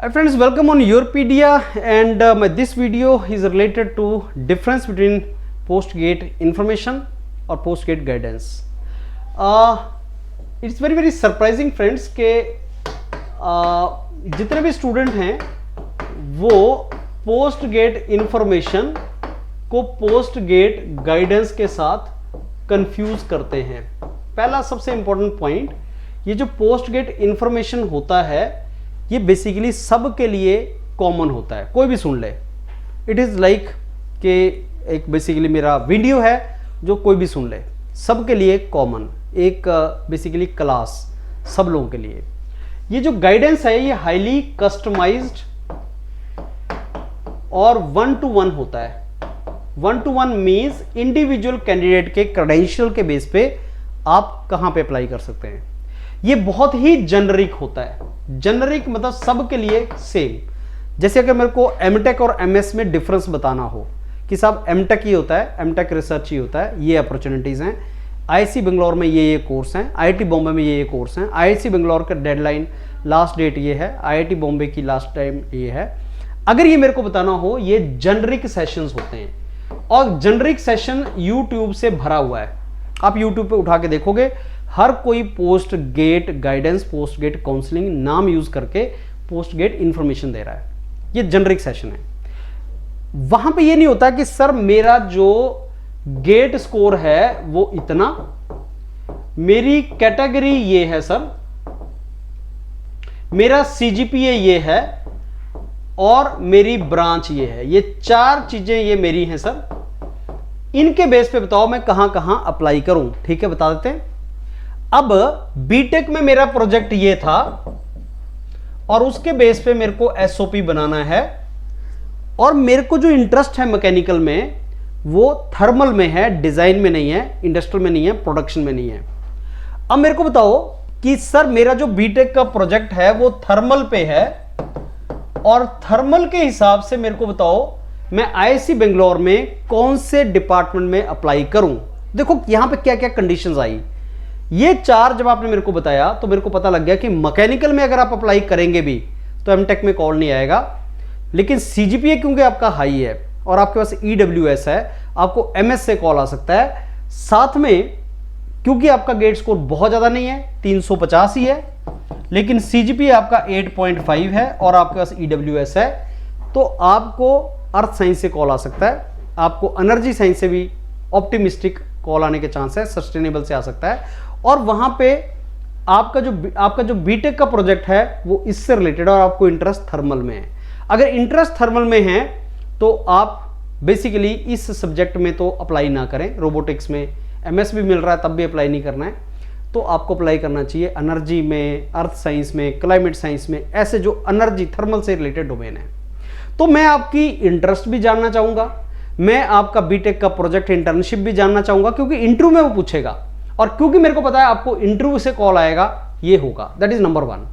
Hi friends, welcome on Yourpedia, and this video is related to difference between post-gate information or post-gate guidance. It's very surprising friends के जितने भी student हैं वो post-gate information को post-gate guidance के साथ confuse करते हैं। पहला सबसे इंपॉर्टेंट पॉइंट, ये जो पोस्ट-गेट इंफॉर्मेशन होता है ये बेसिकली सब के लिए कॉमन होता है, कोई भी सुन ले। इट इज़ लाइक कि एक बेसिकली मेरा वीडियो है जो कोई भी सुन ले, सब के लिए कॉमन, एक बेसिकली क्लास सब लोगों के लिए। ये जो गाइडेंस है ये हाईली कस्टमाइज्ड और 1-to-1 होता है। 1-to-1 मीन्स इंडिविजुअल कैंडिडेट के क्रेडेंशियल के बेस पे आप कहां पे अप्लाई कर सकते हैं। ये बहुत ही जेनरिक होता है। जेनरिक मतलब सब के लिए सेम। जैसे अगर मेरे को एमटेक और एमएस में डिफरेंस बताना हो कि साहब एमटेक ही होता है, एमटेक रिसर्च ही होता है, ये अपॉर्चुनिटीज़ हैं, आईआईसी बेंगलोर में ये कोर्स हैं, आईआईटी बॉम्बे में ये कोर्स हैं, आईआईसी बेंगलोर का डेडलाइन लास्ट डेट ये है, आईआईटी बॉम्बे की लास्ट टाइम ये है। अगर ये मेरे को बताना हो, ये जेनरिक सेशंस होते हैं और जेनरिक सेशन यूट्यूब से भरा हुआ है। आप यूट्यूब पे उठा के देखोगे, हर कोई post GATE guidance, post GATE counselling नाम यूज करके पोस्ट गेट इंफॉर्मेशन दे रहा है। ये जेनरिक सेशन है। वहां पे ये नहीं होता कि सर मेरा जो गेट स्कोर है वो इतना, मेरी कैटेगरी ये है सर, मेरा सीजीपीए ये है और मेरी ब्रांच ये है, ये चार चीजें ये मेरी हैं सर, इनके बेस पे बताओ मैं कहां कहां अप्लाई करूं। ठीक है, बता देते हैं। अब बीटेक में मेरा प्रोजेक्ट ये था और उसके बेस पे मेरे को एसओपी बनाना है और मेरे को जो इंटरेस्ट है मैकेनिकल में वो थर्मल में है, डिजाइन में नहीं है, इंडस्ट्रियल में नहीं है, प्रोडक्शन में नहीं है। अब मेरे को बताओ कि सर मेरा जो बीटेक का प्रोजेक्ट है वो थर्मल पे है और थर्मल के हिसाब से मेरे को बताओ मैं आईआईसी बेंगलोर में कौन से डिपार्टमेंट में अप्लाई करूं। देखो यहां पे क्या क्या कंडीशंस आई, ये चार जब आपने मेरे को बताया तो मेरे को पता लग गया कि मैकेनिकल में अगर आप अप्लाई करेंगे भी तो एमटेक में कॉल नहीं आएगा, लेकिन सीजीपीए क्योंकि आपका हाई है और आपके पास ईडब्ल्यूएस है, आपको एमएस से कॉल आ सकता है। साथ में क्योंकि आपका गेट स्कोर बहुत ज्यादा नहीं है, 350 ही है, लेकिन सीजीपीए आपका 8.5 है और आपके पास ईडब्ल्यूएस है, तो आपको अर्थ साइंस से कॉल आ सकता है, आपको एनर्जी साइंस से भी ऑप्टिमिस्टिक कॉल आने के चांस है, सस्टेनेबल से आ सकता है। और वहां पे आपका जो बीटेक का प्रोजेक्ट है वो इससे रिलेटेड और आपको इंटरेस्ट थर्मल में है। अगर इंटरेस्ट थर्मल में है तो आप बेसिकली इस सब्जेक्ट में तो अप्लाई ना करें। रोबोटिक्स में एमएस भी मिल रहा है तब भी अप्लाई नहीं करना है, तो आपको अप्लाई करना चाहिए एनर्जी में, अर्थ साइंस में, क्लाइमेट साइंस में, ऐसे जो एनर्जी थर्मल से रिलेटेड डोमेन है। तो मैं आपकी इंटरेस्ट भी जानना चाहूंगा, मैं आपका बीटेक का प्रोजेक्ट इंटर्नशिप भी जानना चाहूंगा, क्योंकि इंटरव्यू में वो पूछेगा और क्योंकि मेरे को पता है आपको इंटरव्यू से कॉल आएगा, ये होगा, दैट इज नंबर 1।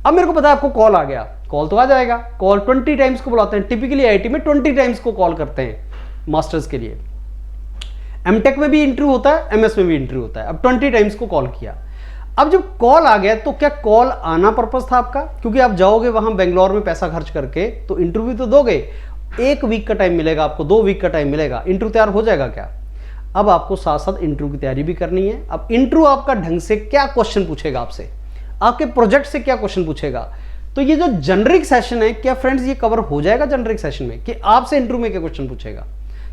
अब मेरे को पता है आपको कॉल आ गया, कॉल तो आ जाएगा। कॉल 20 टाइम्स को बुलाते हैं, टिपिकली आईआईटी में 20 टाइम्स को कॉल करते हैं मास्टर्स के लिए। एमटेक में भी इंटरव्यू होता है, एमएस में भी इंटरव्यू होता है। अब 20 टाइम्स को कॉल किया। अब जब कॉल आ गया तो क्या कॉल आना पर्पस था आपका? क्योंकि आप जाओगे वहां बेंगलोर में पैसा खर्च करके तो इंटरव्यू तो दोगे, 1 वीक का टाइम मिलेगा आपको, 2 वीक का टाइम मिलेगा, इंटरव्यू तैयार हो जाएगा क्या? अब आपको साथ साथ इंटरव्यू की तैयारी भी करनी है। अब इंटरव्यू आपका ढंग से क्या क्वेश्चन पूछेगा आपसे, आपके प्रोजेक्ट से क्या क्वेश्चन पूछेगा, तो ये जो जेनरिक सेशन है, क्या फ्रेंड्स ये कवर हो जाएगा जेनरिक सेशन में कि आपसे इंटरव्यू में क्या क्वेश्चन पूछेगा?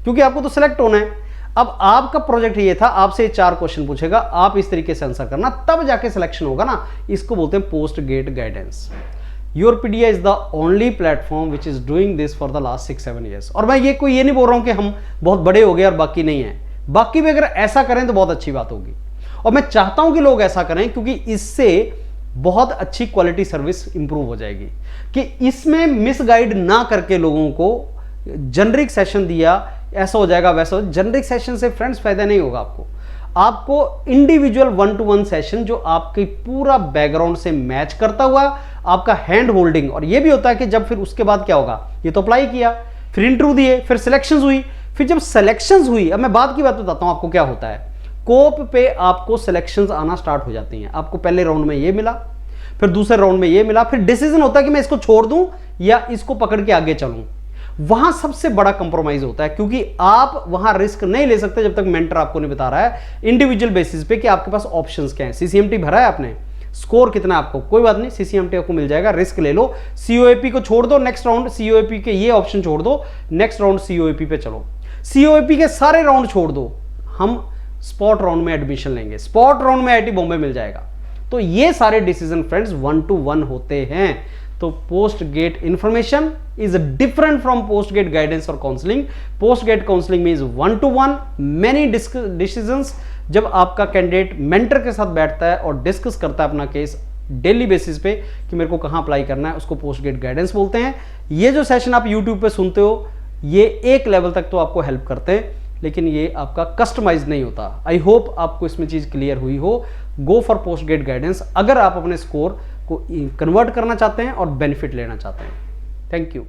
क्योंकि आपको तो सिलेक्ट होना है। अब आपका प्रोजेक्ट ये था, आपसे 4 क्वेश्चन पूछेगा, आप इस तरीके से आंसर करना, तब जाके सिलेक्शन होगा ना। इसको बोलते हैं post GATE guidance. Yourpedia is the only platform which is doing this for the last 6-7 years. और मैं ये नहीं बोल रहा हूं कि हम बहुत बड़े हो गए और बाकी नहीं है, बाकी भी अगर ऐसा करें तो बहुत अच्छी बात होगी और मैं चाहता हूं कि लोग ऐसा करें, क्योंकि इससे बहुत अच्छी क्वालिटी सर्विस इंप्रूव हो जाएगी। कि इसमें मिसगाइड ना करके लोगों को जेनरिक सेशन दिया, ऐसा हो जाएगा वैसा हो, जेनरिक सेशन से फ्रेंड्स फायदा नहीं होगा आपको इंडिविजुअल 1-to-1 सेशन जो आपके पूरा बैकग्राउंड से मैच करता हुआ, आपका हैंड होल्डिंग। और ये भी होता है कि जब फिर उसके बाद क्या होगा, ये तो अप्लाई किया, फिर इंटरव्यू दिए, फिर सिलेक्शंस हुई, फिर जब सिलेक्शंस हुई, अब मैं बाद की बात बताता हूं आपको क्या होता है। कोप पे आपको सिलेक्शंस आना स्टार्ट हो जाती हैं। आपको पहले राउंड में ये मिला, फिर दूसरे राउंड में ये मिला, फिर डिसीजन होता है कि मैं इसको छोड़ दूं या इसको पकड़ के आगे चलूं। वहां सबसे बड़ा कंप्रोमाइज होता है, क्योंकि आप वहां रिस्क नहीं ले सकते जब तक मेंटर आपको नहीं बता रहा है इंडिविजुअल बेसिस पे कि आपके पास ऑप्शंस क्या हैं। सीसीएमटी भरा है आपने, स्कोर कितना आपको, कोई बात नहीं, सीसीएमटी आपको मिल जाएगा, रिस्क ले लो। सीओएपी को छोड़ दो, नेक्स्ट राउंड सीओएपी के ये ऑप्शन छोड़ दो, नेक्स्ट राउंड सीओएपी पे चलो। सीओएपी के सारे राउंड छोड़ दो, हम स्पॉट राउंड में एडमिशन लेंगे, स्पॉट राउंड में आईआईटी बॉम्बे मिल जाएगा। तो ये सारे डिसीजन फ्रेंड्स 1-to-1 होते हैं। तो post GATE information is different from post GATE guidance और counselling. Post GATE counselling means 1-to-1 many decisions, जब आपका कैंडिडेट मेंटर के साथ बैठता है और डिस्कस करता है अपना केस डेली बेसिस पे कि मेरे को कहां अप्लाई करना है, उसको पोस्ट गेट गाइडेंस बोलते हैं। ये जो सेशन आप यूट्यूब पे सुनते हो, ये एक लेवल तक तो आपको हेल्प करते हैं, लेकिन ये आपका कस्टमाइज नहीं होता। आई होप आपको इसमें चीज क्लियर हुई हो। Go for post GATE guidance अगर आप अपने स्कोर को कन्वर्ट करना चाहते हैं और बेनिफिट लेना चाहते हैं। Thank you.